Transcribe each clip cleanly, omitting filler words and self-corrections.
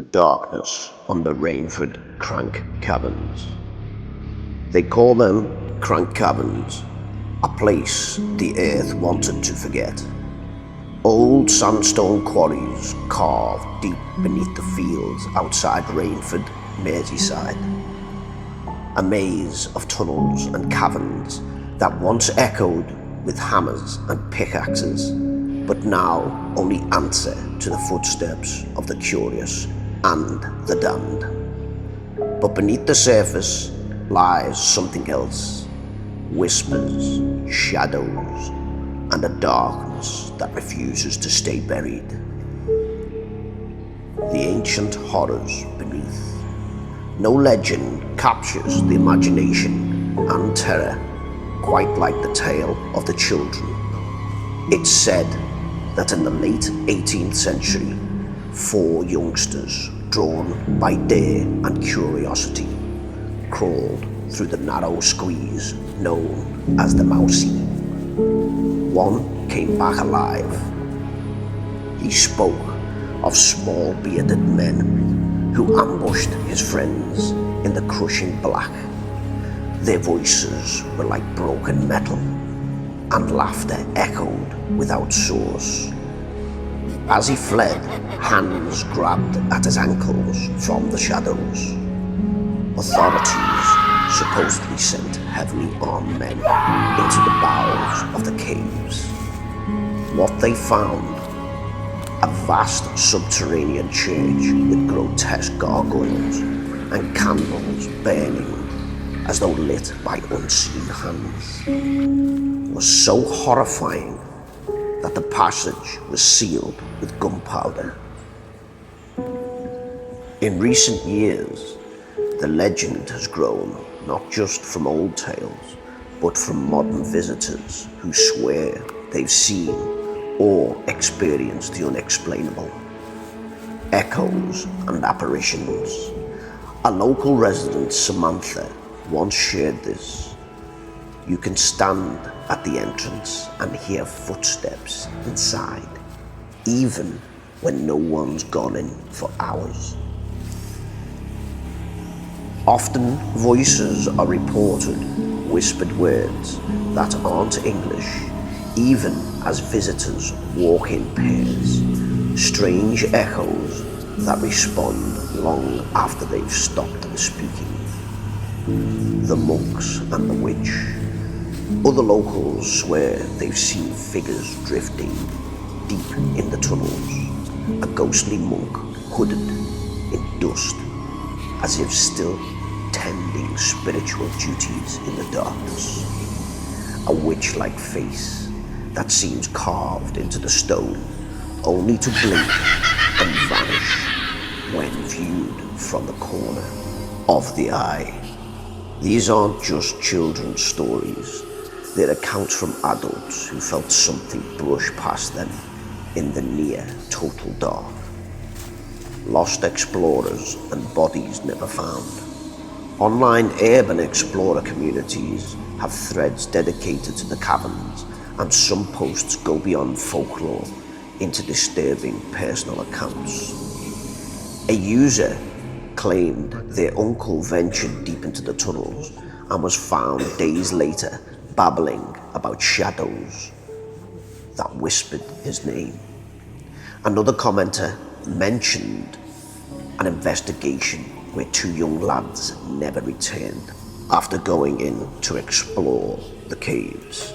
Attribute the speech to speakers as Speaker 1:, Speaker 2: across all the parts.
Speaker 1: the darkness on the Rainford Crank Caverns. They call them Crank Caverns, a place the earth wanted to forget. Old sandstone quarries carved deep beneath the fields outside Rainford, Merseyside. A maze of tunnels and caverns that once echoed with hammers and pickaxes, but now only answer to the footsteps of the curious and the damned. But beneath the surface lies something else: whispers, shadows, and a darkness that refuses to stay buried. The ancient horrors beneath. No legend captures the imagination and terror quite like the tale of the children. It's said that in the late 18th century, 4 youngsters, drawn by dare and curiosity, crawled through the narrow squeeze known as the Mousey. One came back alive. He spoke of small bearded men who ambushed his friends in the crushing black. Their voices were like broken metal, and laughter echoed without source. As he fled, hands grabbed at his ankles from the shadows. Authorities supposedly sent heavily armed men into the bowels of the caves. What they found: a vast subterranean church with grotesque gargoyles and candles burning as though lit by unseen hands, was so horrifying that the passage was sealed with gunpowder. In recent years, the legend has grown not just from old tales, but from modern visitors who swear they've seen or experienced the unexplainable. Echoes and apparitions. A local resident, Samantha, once shared this. You can stand at the entrance and hear footsteps inside, even when no one's gone in for hours. Often voices are reported, whispered words that aren't English, even as visitors walk in pairs, strange echoes that respond long after they've stopped speaking. The monks and the witch. Other locals swear they've seen figures drifting deep in the tunnels, a ghostly monk hooded in dust, as if still tending spiritual duties in the darkness. A witch-like face that seems carved into the stone, only to blink and vanish when viewed from the corner of the eye. These aren't just children's stories. They're accounts from adults who felt something brush past them in the near total dark. Lost explorers and bodies never found. Online urban explorer communities have threads dedicated to the caverns, and some posts go beyond folklore into disturbing personal accounts. A user claimed their uncle ventured deep into the tunnels and was found days later babbling about shadows that whispered his name. Another commenter mentioned an investigation where 2 young lads never returned after going in to explore the caves.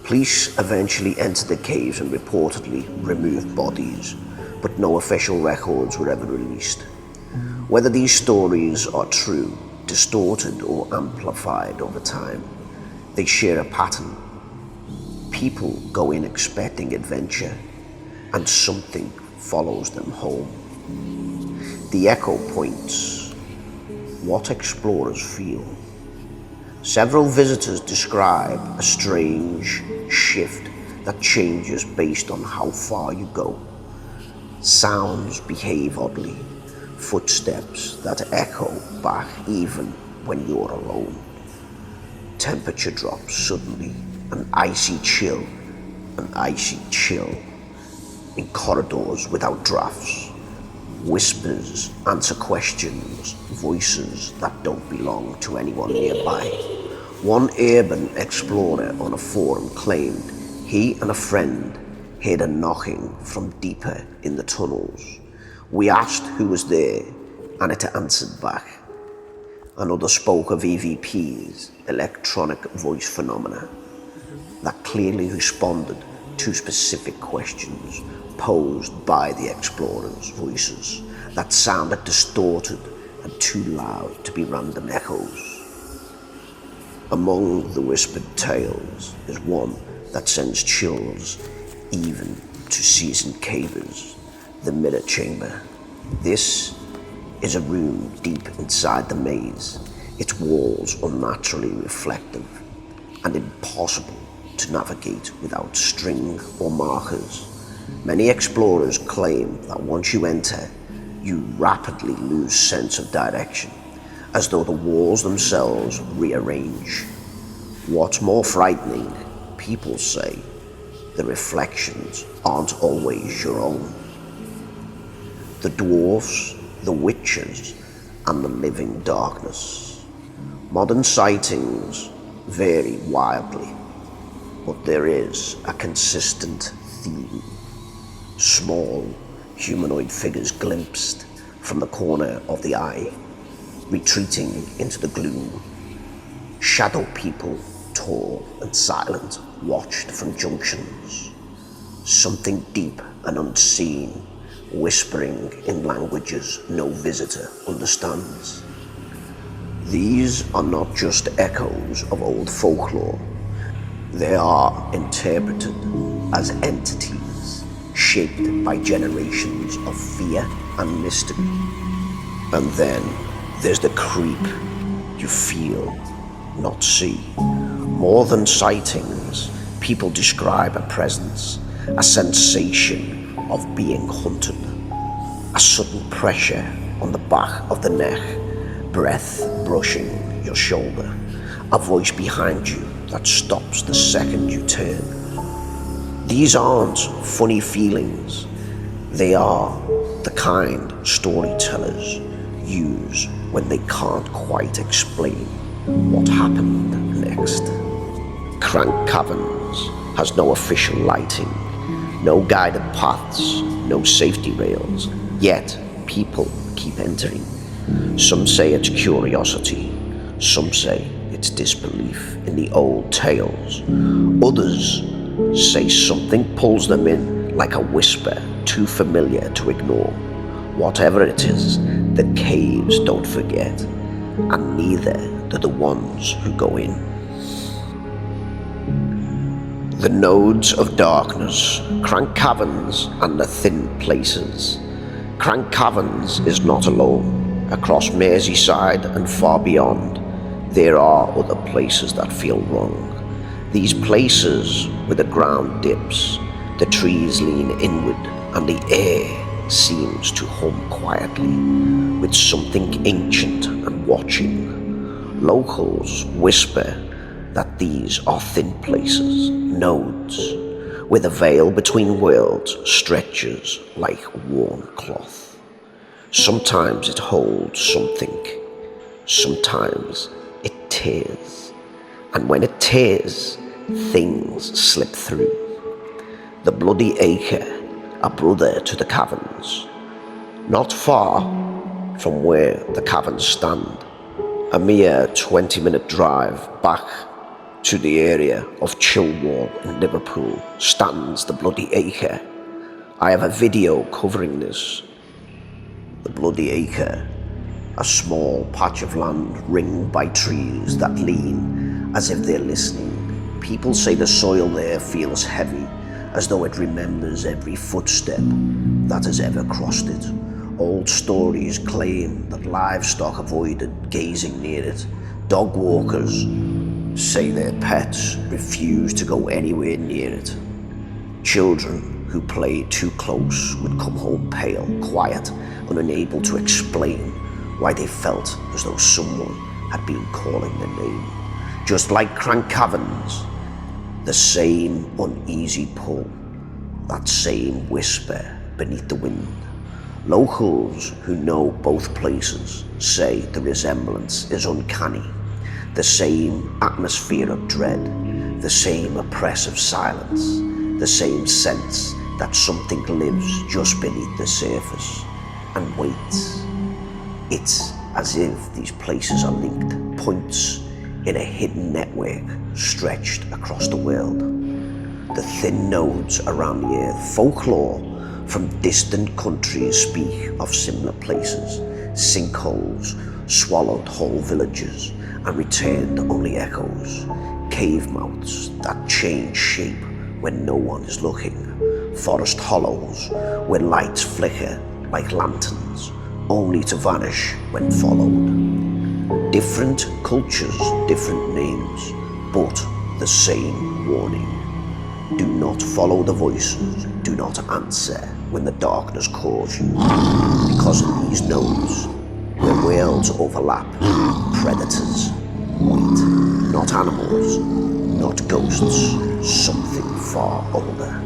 Speaker 1: Police eventually entered the caves and reportedly removed bodies, but no official records were ever released. Whether these stories are true, distorted, or amplified over time, they share a pattern. People go in expecting adventure, and something follows them home. The echo points what explorers feel. Several visitors describe a strange shift that changes based on how far you go. Sounds behave oddly. Footsteps that echo back even when you're alone. Temperature drops suddenly, an icy chill in corridors without drafts. Whispers answer questions, voices that don't belong to anyone nearby. One urban explorer on a forum claimed he and a friend heard a knocking from deeper in the tunnels. We asked who was there, and it answered back. Another spoke of EVPs, electronic voice phenomena, that clearly responded to specific questions posed by the explorers' voices that sounded distorted and too loud to be random echoes. Among the whispered tales is one that sends chills even to seasoned cavers, the Mirror Chamber. This is a room deep inside the maze, its walls unnaturally reflective and impossible to navigate without string or markers. Many explorers claim that once you enter, you rapidly lose sense of direction, as though the walls themselves rearrange. What's more frightening, people say, the reflections aren't always your own. The dwarfs, the witches, and the living darkness. Modern sightings vary wildly, but there is a consistent theme. Small, humanoid figures glimpsed from the corner of the eye, retreating into the gloom. Shadow people, tall and silent, watched from junctions. Something deep and unseen, whispering in languages no visitor understands. These are not just echoes of old folklore. They are interpreted as entities shaped by generations of fear and mystery. And then there's the creep you feel, not see. More than sightings, people describe a presence, a sensation of being hunted, a sudden pressure on the back of the neck, breath brushing your shoulder, a voice behind you that stops the second you turn. These aren't funny feelings. They are the kind storytellers use when they can't quite explain what happened next. Crank Caverns has no official lighting, no guided paths, no safety rails, yet people keep entering. Some say it's curiosity, some say it's disbelief in the old tales. Others say something pulls them in like a whisper too familiar to ignore. Whatever it is, the caves don't forget, and neither do the ones who go in. The nodes of darkness, Crank Caverns and the thin places. Crank Caverns is not alone. Across Merseyside and far beyond, there are other places that feel wrong. These places where the ground dips, the trees lean inward, and the air seems to hum quietly with something ancient and watching. Locals whisper that these are thin places, nodes, where the veil between worlds stretches like worn cloth. Sometimes it holds something, sometimes it tears, and when it tears, things slip through. The Bloody Acre, a brother to the caverns, not far from where the caverns stand, a mere 20-minute drive back to the area of Chilwell in Liverpool, stands the Bloody Acre. I have a video covering this. The Bloody Acre, a small patch of land ringed by trees that lean as if they're listening. People say the soil there feels heavy, as though it remembers every footstep that has ever crossed it. Old stories claim that livestock avoided gazing near it. Dog walkers say their pets refuse to go anywhere near it. Children who played too close would come home pale, quiet, and unable to explain why they felt as though someone had been calling their name. Just like Crank Caverns, the same uneasy pull, that same whisper beneath the wind. Locals who know both places say the resemblance is uncanny. The same atmosphere of dread, the same oppressive silence, the same sense that something lives just beneath the surface and waits. It's as if these places are linked points in a hidden network stretched across the world. The thin nodes around the earth, folklore from distant countries speak of similar places. Sinkholes swallowed whole villages and returned only echoes. Cave mouths that change shape when no one is looking. Forest hollows where lights flicker like lanterns, only to vanish when followed. Different cultures, different names, but the same warning. Do not follow the voices, do not answer when the darkness calls you, because in these nodes, where worlds overlap, predators wait. Not animals, not ghosts, something far older.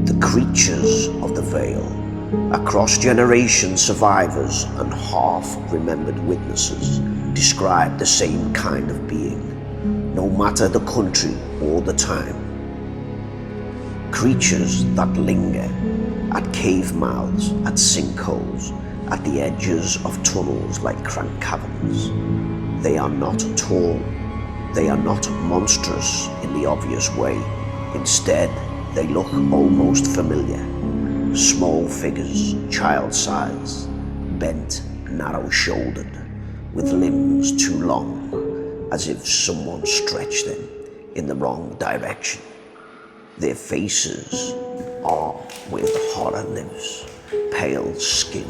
Speaker 1: The creatures of the Vale, across generations, survivors and half-remembered witnesses describe the same kind of being, no matter the country or the time. Creatures that linger at cave mouths, at sinkholes, at the edges of tunnels like Crank Caverns. They are not tall, they are not monstrous in the obvious way. Instead, they look almost familiar. Small figures, child-sized, bent, narrow-shouldered, with limbs too long, as if someone stretched them in the wrong direction. Their faces are where the horror lives. Pale skin,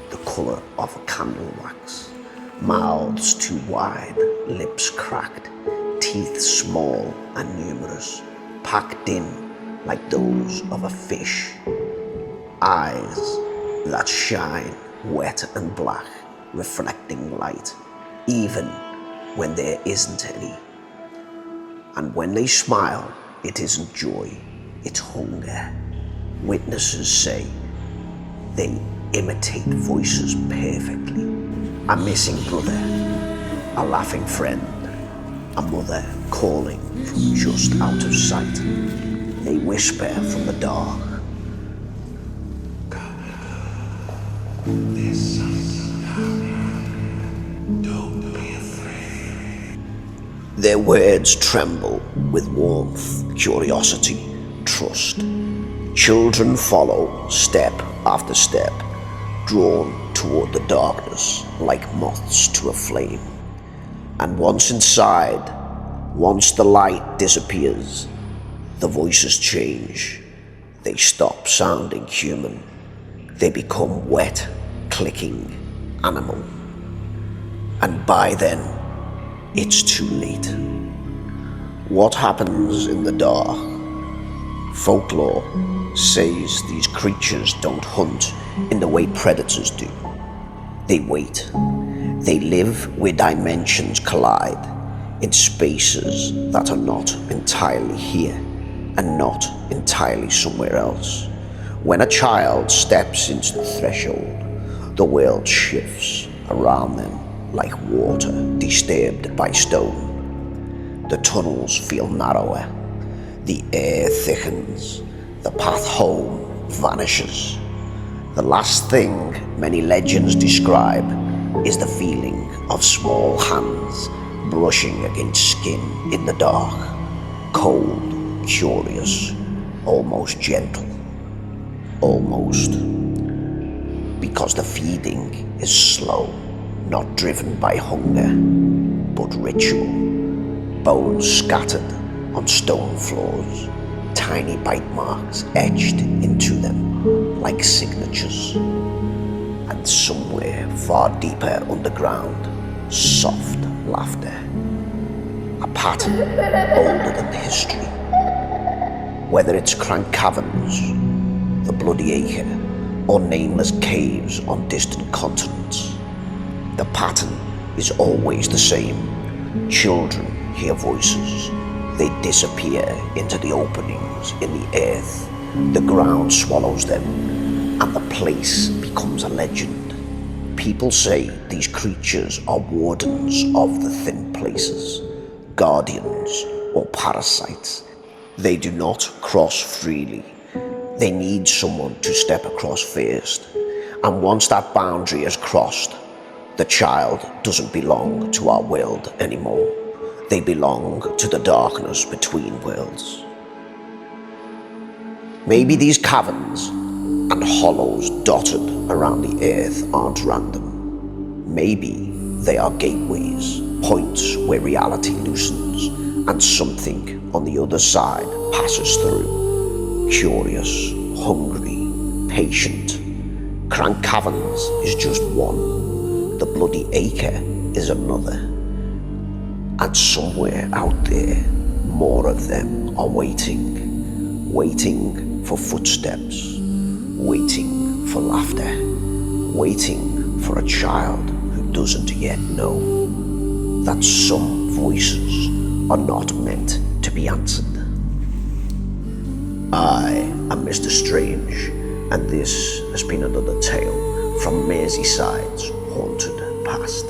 Speaker 1: the colour of a candle wax. Mouths too wide, lips cracked, teeth small and numerous, packed in like those of a fish. Eyes that shine wet and black, reflecting light, even when there isn't any. And when they smile, it isn't joy, it's hunger. Witnesses say they imitate voices perfectly. A missing brother, a laughing friend, a mother calling from just out of sight. They whisper from the dark. There's something down here. Don't be afraid. Their words tremble with warmth, curiosity, trust. Children follow step after step, drawn toward the darkness like moths to a flame. And once inside, once the light disappears, the voices change. They stop sounding human. They become wet, clicking, animal. And by then, it's too late. What happens in the dark? Folklore says these creatures don't hunt in the way predators do. They wait. They live where dimensions collide, in spaces that are not entirely here and not entirely somewhere else. When a child steps into the threshold, the world shifts around them like water disturbed by stone. The tunnels feel narrower, the air thickens, the path home vanishes. The last thing many legends describe is the feeling of small hands brushing against skin in the dark, cold, curious, almost gentle. Almost. Because the feeding is slow, not driven by hunger, but ritual. Bones scattered on stone floors, tiny bite marks etched into them like signatures. And somewhere far deeper underground, soft laughter. A pattern older than history. Whether it's Crank Caverns, the Bloody Acre, or nameless caves on distant continents, the pattern is always the same. Children hear voices. They disappear into the openings in the earth The ground swallows them, and the place becomes a legend. People say these creatures are wardens of the thin places, guardians or parasites. They do not cross freely. They need someone to step across first. And once that boundary is crossed, the child doesn't belong to our world anymore. They belong to the darkness between worlds. Maybe these caverns and hollows dotted around the earth aren't random. Maybe they are gateways, points where reality loosens and something on the other side passes through. Curious, hungry, patient. Crank Caverns is just one. The Bloody Acre is another. And somewhere out there, more of them are waiting. Waiting for footsteps. Waiting for laughter. Waiting for a child who doesn't yet know that some voices are not meant to be answered. I am Mr. Strange, and this has been another tale from Merseyside's haunted past.